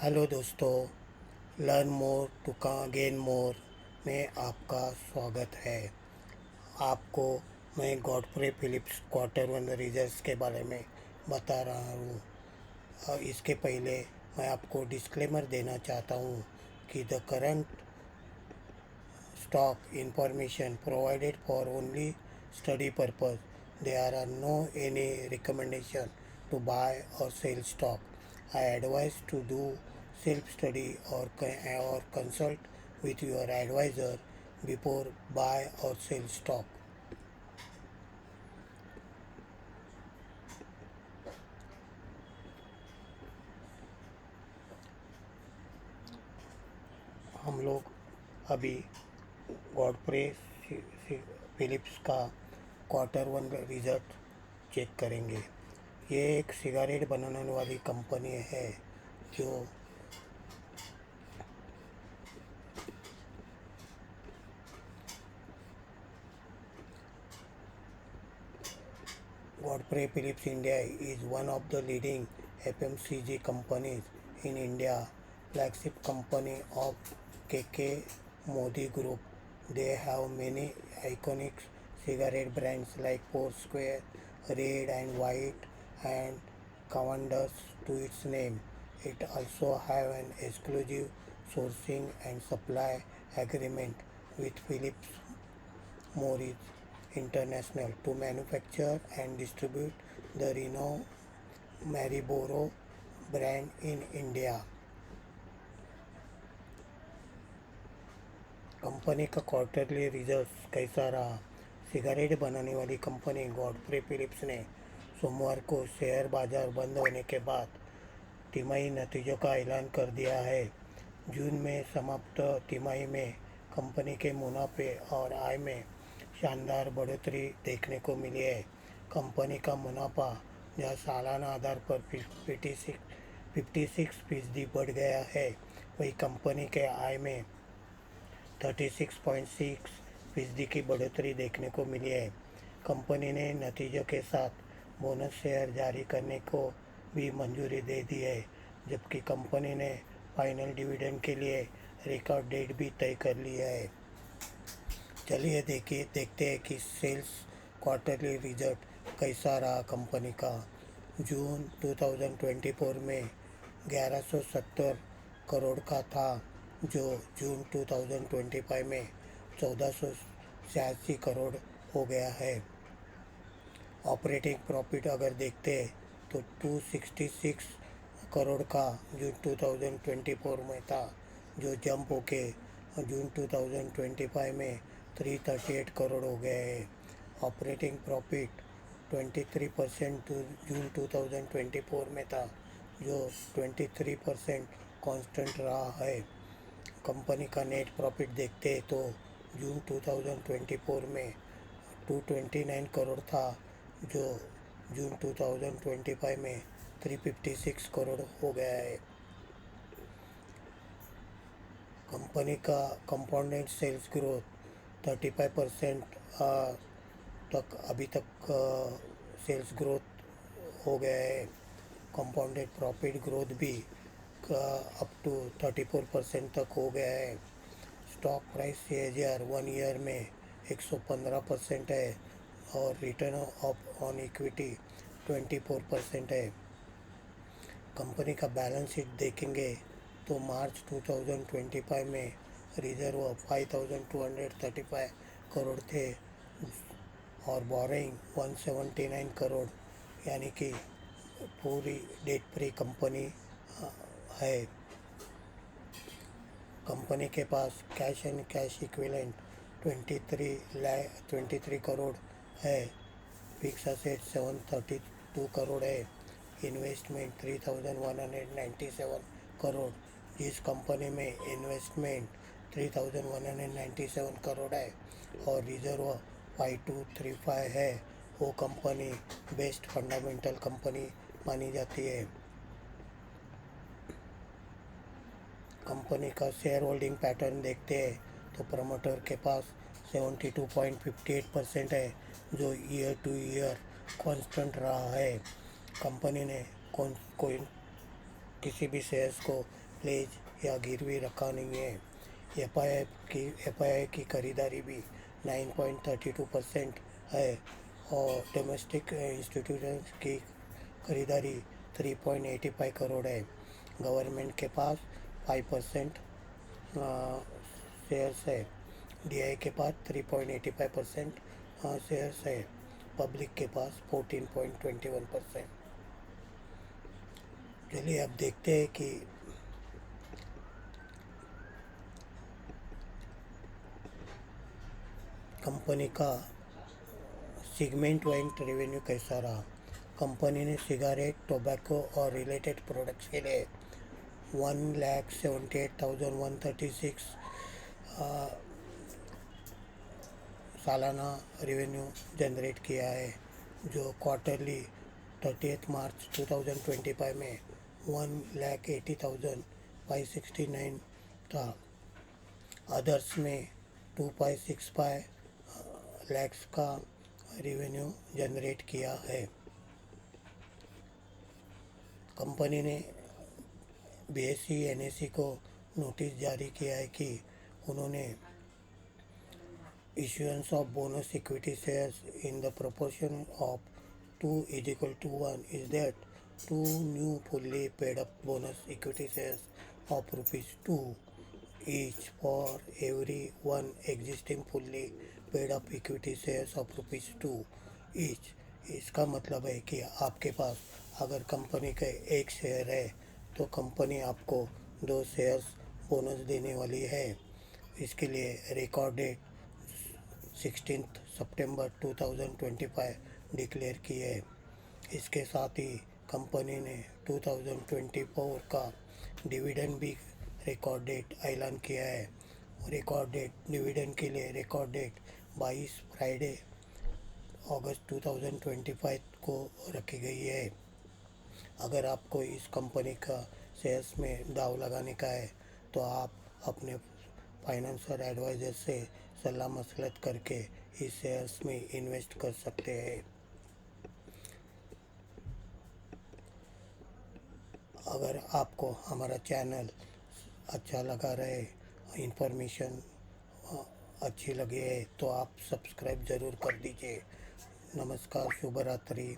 Hello दोस्तों, learn more to gain more में आपका स्वागत है। आपको मैं Godfrey Phillips quarter one results के बारे में बता रहा हूँ। और इसके पहले मैं आपको डिस्क्लेमर देना चाहता हूँ कि the current stock information provided for only study purpose. There are no any recommendation to buy or sell stock. I advise to do self-study or consult with your advisor before buy or sell stock. हम लोग अभी Godfrey Phillips का quarter one result check करेंगे। ये एक cigarette बनाने वाली company है जो Godfrey Philips India is one of the leading FMCG companies in India, flagship company of KK Modi Group. They have many iconic cigarette brands like Foursquare, Red and White, and Commanders to its name. It also have an exclusive sourcing and supply agreement with Philips Morris International to manufacture and distribute the renowned Marlboro brand in India. Company का quarterly result कैसा रहा? Cigarette बनाने वाली company Godfrey Phillips ने सोमवार को share बाजार बंद होने के बाद तिमाही नतीजों का ऐलान कर दिया है। जून में समाप्त तिमाही में कंपनी के मुनाफे और आय में शानदार बढ़ोतरी देखने को मिली है। कंपनी का मुनाफा जहाँ सालाना आधार पर 56% बढ़ गया है, वही कंपनी के आय में 36.6% की बढ़ोतरी देखने को मिली है। कंपनी ने नतीजों के साथ बोनस शेयर जारी करने को भी मंजूरी दे दी है, जबकि कंपनी ने फाइनल डिविडेंड के लिए रिकॉर्ड डेट भी तय कर लिया है। चलिए देखते हैं कि सेल्स क्वार्टरली रिजल्ट कैसा रहा कंपनी का। जून 2024 में 1170 करोड़ का था, जो जून 2025 में 1486 करोड़ हो गया है। ऑपरेटिंग प्रॉफिट अगर देखते हैं तो 266 करोड़ का जून 2024 में था, जो जंप होके जून 2025 में 338 करोड़ हो गए हैं। ऑपरेटिंग प्रॉफिट 23% जून 2024 में था, जो 23% कांस्टेंट रहा है। कंपनी का नेट प्रॉफिट देखते हैं तो जून 2024 में 229 करोड़ था, जो जून 2025 में 356 करोड़ हो गया है। कंपनी का कंपाउंडेड सेल्स ग्रोथ 35% तक अभी तक सेल्स ग्रोथ हो गया है। कंपाउंडेड प्रॉफिट ग्रोथ भी अप टू 34% तक हो गया है। स्टॉक प्राइस CAGR 1 ईयर में 115% है और रिटर्न ऑन इक्विटी 24% है। कंपनी का बैलेंस शीट देखेंगे तो मार्च 2025 में रिजर्व 5235 करोड़ थे और बोरिंग 179 करोड़, यानी कि पूरी डेट फ्री कंपनी है। कंपनी के पास cash and cash equivalent 23 crore है। फिक्स असेट 732 करोड़ है। इन्वेस्टमेंट 3197 करोड़, जिस कंपनी में इन्वेस्टमेंट 3197 करोड़ है और रिजर्व 5235 है, वो कंपनी बेस्ट फंडामेंटल कंपनी मानी जाती है। कंपनी का शेयर होल्डिंग पैटर्न देखते हैं तो प्रमोटर के पास 72.58% है, जो ईयर टू ईयर कांस्टेंट रहा है। कंपनी ने कोई किसी भी शेयर्स को प्लेज या गिरवी रखा नहीं है। एफआईआई की खरीदारी भी 9.32% है और डोमेस्टिक इंस्टीट्यूशंस की खरीदारी 3.85 करोड़ है। गवर्नमेंट के पास 5% शेयर्स है। डीआई के पास 3.85% शेयर्स है। पब्लिक के पास 14.21%। चलिए अब देखते हैं कि कंपनी का सेगमेंट वाइज रेवेन्यू कैसा रहा। कंपनी ने सिगारेट, टोबैको और रिलेटेड प्रोडक्ट्स के लिए 1,78,136 सालाना रेवेन्यू जनरेट किया है, जो क्वार्टरली 30 मार्च 2025 में 1,80,569 था। अदर्स में 2.65 लैक्स का रेवेन्यू जनरेट किया है। कंपनी ने बीएसई एनएसई को नोटिस जारी किया है कि उन्होंने issuance of bonus equity shares in the proportion of 2 is equal to 1 is that 2 new fully paid up bonus equity shares of rupees 2 each for every one existing fully paid up equity shares of rupees 2 each। इसका मतलब है कि आपके पास अगर company का एक share है तो कंपनी आपको 2 शेयर्स बोनस देने वाली है। इसके लिए रिकॉर्ड डेट 16 सितंबर 2025 डिक्लेयर की है। इसके साथ ही कंपनी ने 2024 का डिविडेंड भी रिकॉर्ड डेट ऐलान किया है। रिकॉर्ड डेट डिविडेंड के लिए रिकॉर्ड डेट 22 फ्राइडे अगस्त 2025 को रखी गई है। अगर आपको इस कंपनी का शेयर्स में दाव लगाने का है तो आप अपने फाइनेंशियल एडवाइज़र से सलाह मशवरत करके इस शेयर्स में इन्वेस्ट कर सकते हैं। अगर आपको हमारा चैनल अच्छा लगा रहे, इंफॉर्मेशन अच्छी लगे तो आप सब्सक्राइब ज़रूर कर दीजिए। नमस्कार, शुभ रात्रि।